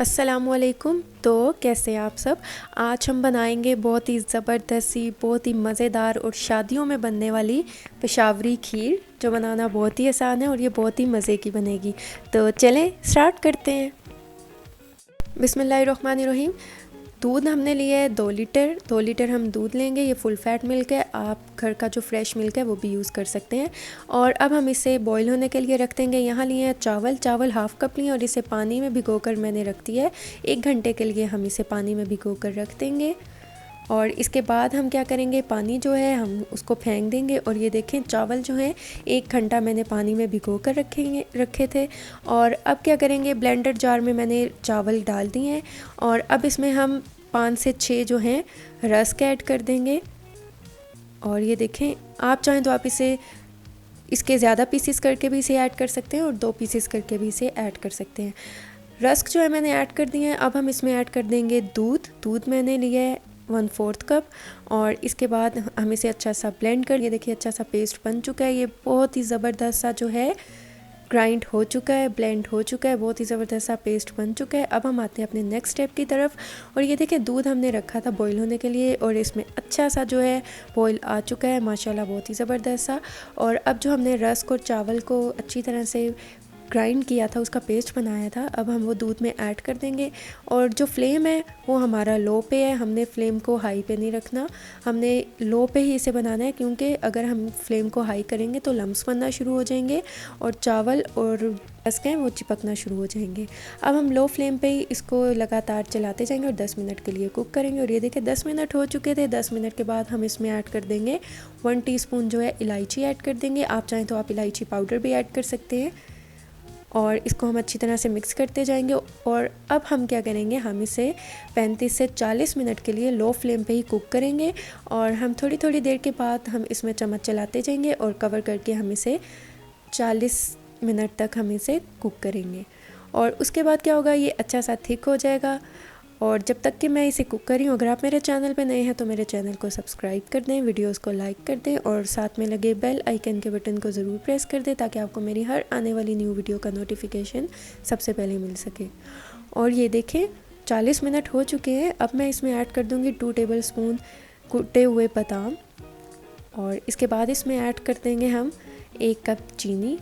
अस्सलामुअलैकुम। तो कैसे हैं आप सब। आज हम बनाएंगे बहुत ही ज़बरदस्त सी, बहुत ही मज़ेदार और शादियों में बनने वाली पेशावरी खीर, जो बनाना बहुत ही आसान है और ये बहुत ही मज़े की बनेगी। तो चलें स्टार्ट करते हैं। बिस्मिल्लाहिर्रहमानिर्रहीम। दूध हमने लिया है 2 लीटर हम दूध लेंगे। ये फुल फैट मिल्क है, आप घर का जो फ्रेश मिल्क है वो भी यूज़ कर सकते हैं। और अब हम इसे बॉईल होने के लिए रख देंगे। यहाँ लिए हैं चावल हाफ़ कप लिए और इसे पानी में भिगोकर मैंने रख दिया है। 1 घंटे के लिए हम इसे पानी में भिगोकर रख देंगे। और इसके बाद हम क्या करेंगे, पानी जो है हम उसको फेंक देंगे। और ये देखें चावल जो हैं 1 घंटा मैंने पानी में भिगो कर रखे थे। और अब क्या करेंगे, ब्लेंडर जार में मैंने चावल डाल दिए हैं और अब इसमें हम 5 से 6 जो हैं रस्क ऐड कर देंगे। और ये देखें, आप चाहें तो आप इसके ज़्यादा पीसेस करके भी इसे ऐड कर सकते हैं और 2 पीसेस करके भी इसे ऐड कर सकते हैं। रस्क जो है मैंने ऐड कर दिए हैं। अब हम इसमें ऐड कर देंगे दूध मैंने लिया है 1/4 कप। और इसके बाद हम इसे अच्छा सा ब्लेंड कर, ये देखिए अच्छा सा पेस्ट बन चुका है। ये बहुत ही ज़बरदस्त सा जो है ग्राइंड हो चुका है, ब्लेंड हो चुका है, बहुत ही ज़बरदस्त सा पेस्ट बन चुका है। अब हम आते हैं अपने नेक्स्ट स्टेप की तरफ। और ये देखिए दूध हमने रखा था बॉईल होने के लिए और इसमें अच्छा सा जो है बॉईल आ चुका है माशाल्लाह, बहुत ही ज़बरदस्त सा। और अब जो हमने रस्क और चावल को अच्छी तरह से ग्राइंड किया था, उसका पेस्ट बनाया था, अब हम वो दूध में ऐड कर देंगे। और जो फ्लेम है वो हमारा लो पे है, हमने फ्लेम को हाई पे नहीं रखना, हमने लो पे ही इसे बनाना है। क्योंकि अगर हम फ्लेम को हाई करेंगे तो लम्स बनना शुरू हो जाएंगे और चावल और रस्क हैं वो चिपकना शुरू हो जाएंगे। अब हम लो फ्लेम पे ही इसको लगातार चलाते जाएंगे और 10 मिनट के लिए कुक करेंगे। और ये देखिए 10 मिनट हो चुके थे। 10 मिनट के बाद हम इसमें ऐड कर देंगे 1 टीस्पून जो है इलायची ऐड कर देंगे। आप चाहें तो आप इलायची पाउडर भी ऐड कर सकते हैं। और इसको हम अच्छी तरह से मिक्स करते जाएंगे। और अब हम क्या करेंगे, हम इसे 35 से 40 मिनट के लिए लो फ्लेम पे ही कुक करेंगे। और हम थोड़ी थोड़ी देर के बाद हम इसमें चम्मच चलाते जाएंगे और कवर करके हम इसे 40 मिनट तक हम इसे कुक करेंगे। और उसके बाद क्या होगा, ये अच्छा सा थिक हो जाएगा। और जब तक कि मैं इसे कुक कर रही हूँ, अगर आप मेरे चैनल पे नए हैं तो मेरे चैनल को सब्सक्राइब कर दें, वीडियोस को लाइक कर दें और साथ में लगे बेल आइकन के बटन को ज़रूर प्रेस कर दें ताकि आपको मेरी हर आने वाली न्यू वीडियो का नोटिफिकेशन सबसे पहले मिल सके। और ये देखें 40 मिनट हो चुके हैं। अब मैं इसमें ऐड कर दूँगी 2 टेबल स्पून कुटे हुए बादाम। और इसके बाद इसमें ऐड कर देंगे हम 1 कप चीनी,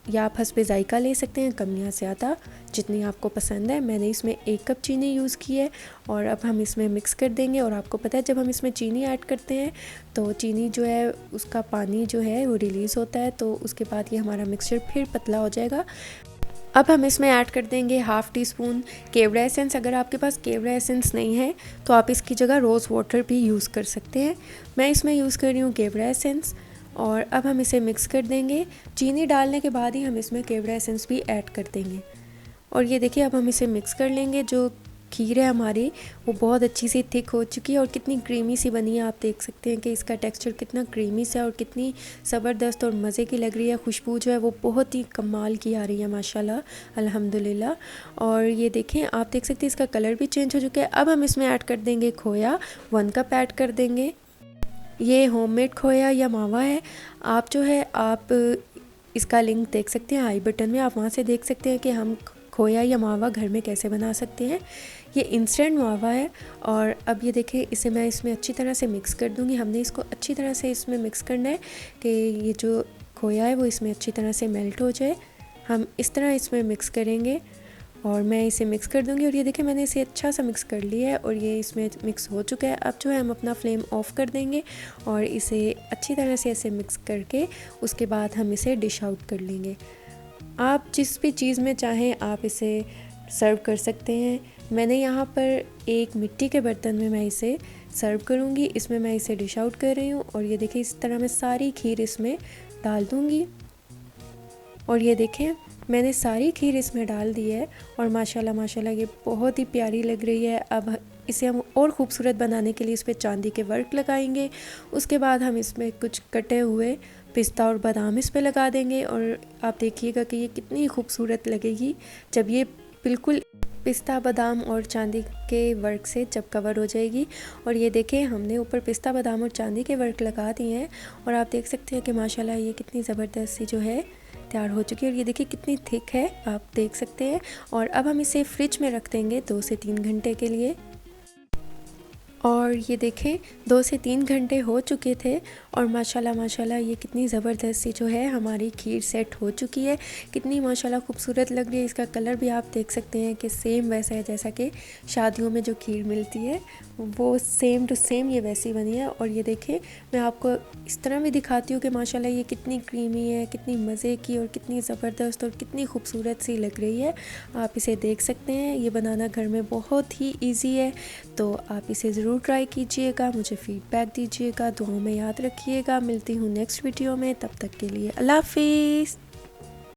या आप हस्बे ज़ायका ले सकते हैं, कम या ज़्यादा जितनी आपको पसंद है। मैंने इसमें 1 कप चीनी यूज़ की है। और अब हम इसमें मिक्स कर देंगे। और आपको पता है जब हम इसमें चीनी ऐड करते हैं तो चीनी जो है उसका पानी जो है वो रिलीज़ होता है, तो उसके बाद ये हमारा मिक्सचर फिर पतला हो जाएगा। अब हम इसमें ऐड कर देंगे 1/2 टीस्पून केवड़ा एसेंस। अगर आपके पास केवड़ा एसेंस नहीं है तो आप इसकी जगह रोज़ वाटर भी यूज़ कर सकते हैं। मैं इसमें यूज़ कर रही हूँ केवड़ा एसेंस। और अब हम इसे मिक्स कर देंगे। चीनी डालने के बाद ही हम इसमें केवड़ा एसेंस भी ऐड कर देंगे। और ये देखिए अब हम इसे मिक्स कर लेंगे। जो खीर है हमारी वो बहुत अच्छी सी थिक हो चुकी है और कितनी क्रीमी सी बनी है। आप देख सकते हैं कि इसका टेक्सचर कितना क्रीमी सा और कितनी ज़बरदस्त और मज़े की लग रही है। खुशबू जो है वो बहुत ही कमाल की आ रही है माशाल्लाह, अल्हम्दुलिल्लाह। और ये देखें, आप देख सकते हैं इसका कलर भी चेंज हो चुका है। अब हम इसमें ऐड कर देंगे खोया, 1 कप ऐड कर देंगे। ये होममेड खोया या मावा है। आप जो है आप इसका लिंक देख सकते हैं आई बटन में, आप वहाँ से देख सकते हैं कि हम खोया या मावा घर में कैसे बना सकते हैं। ये इंस्टेंट मावा है। और अब ये देखें, इसे मैं इसमें अच्छी तरह से मिक्स कर दूँगी। हमने इसको अच्छी तरह से इसमें मिक्स करना है कि ये जो खोया है वो इसमें अच्छी तरह से मेल्ट हो जाए। हम इस तरह इसमें मिक्स करेंगे और मैं इसे मिक्स कर दूंगी। और ये देखें मैंने इसे अच्छा सा मिक्स कर लिया है और ये इसमें मिक्स हो चुका है। अब जो है हम अपना फ्लेम ऑफ़ कर देंगे और इसे अच्छी तरह से ऐसे मिक्स करके उसके बाद हम इसे डिश आउट कर लेंगे। आप जिस भी चीज़ में चाहें आप इसे सर्व कर सकते हैं। मैंने यहाँ पर एक मिट्टी के बर्तन में मैं इसे सर्व करूँगी, इसमें मैं इसे डिश आउट कर रही हूँ। और ये देखें इस तरह मैं सारी खीर इसमें डाल दूँगी। और ये देखें मैंने सारी खीर इसमें डाल दी है और माशाल्लाह माशाल्लाह ये बहुत ही प्यारी लग रही है। अब इसे हम और ख़ूबसूरत बनाने के लिए इस पर चांदी के वर्क लगाएंगे। उसके बाद हम इसमें कुछ कटे हुए पिस्ता और बादाम इस पर लगा देंगे। और आप देखिएगा कि ये कितनी खूबसूरत लगेगी जब ये बिल्कुल पिस्ता बादाम और चांदी के वर्क से जब कवर हो जाएगी। और ये देखें हमने ऊपर पिस्ता बादाम और चांदी के वर्क लगा दिए हैं और आप देख सकते हैं कि माशाल्लाह ये कितनी ज़बरदस्त सी जो है तैयार हो चुकी है। और ये देखिए कितनी थिक है, आप देख सकते हैं। और अब हम इसे फ्रिज में रख देंगे 2 से 3 घंटे के लिए। और ये देखें 2 से 3 घंटे हो चुके थे और माशाल्लाह माशाल्लाह ये कितनी ज़बरदस्त सी जो है हमारी खीर सेट हो चुकी है। कितनी माशाल्लाह खूबसूरत लग रही है। इसका कलर भी आप देख सकते हैं कि सेम वैसा है जैसा कि शादियों में जो खीर मिलती है, वो सेम टू सेम ये वैसी बनी है। और ये देखें मैं आपको इस तरह भी दिखाती हूँ कि माशाल्लाह ये कितनी क्रीमी है, कितनी मज़े की और कितनी ज़बरदस्त और कितनी खूबसूरत सी लग रही है। आप इसे देख सकते हैं, ये बनाना घर में बहुत ही ईजी है, तो आप इसे ज़रूर ट्राई कीजिएगा। मुझे फ़ीडबैक दीजिएगा, दुआओं में याद रखिएगा। मिलती हूँ नेक्स्ट वीडियो में, तब तक के लिए अल्लाह हाफिज़।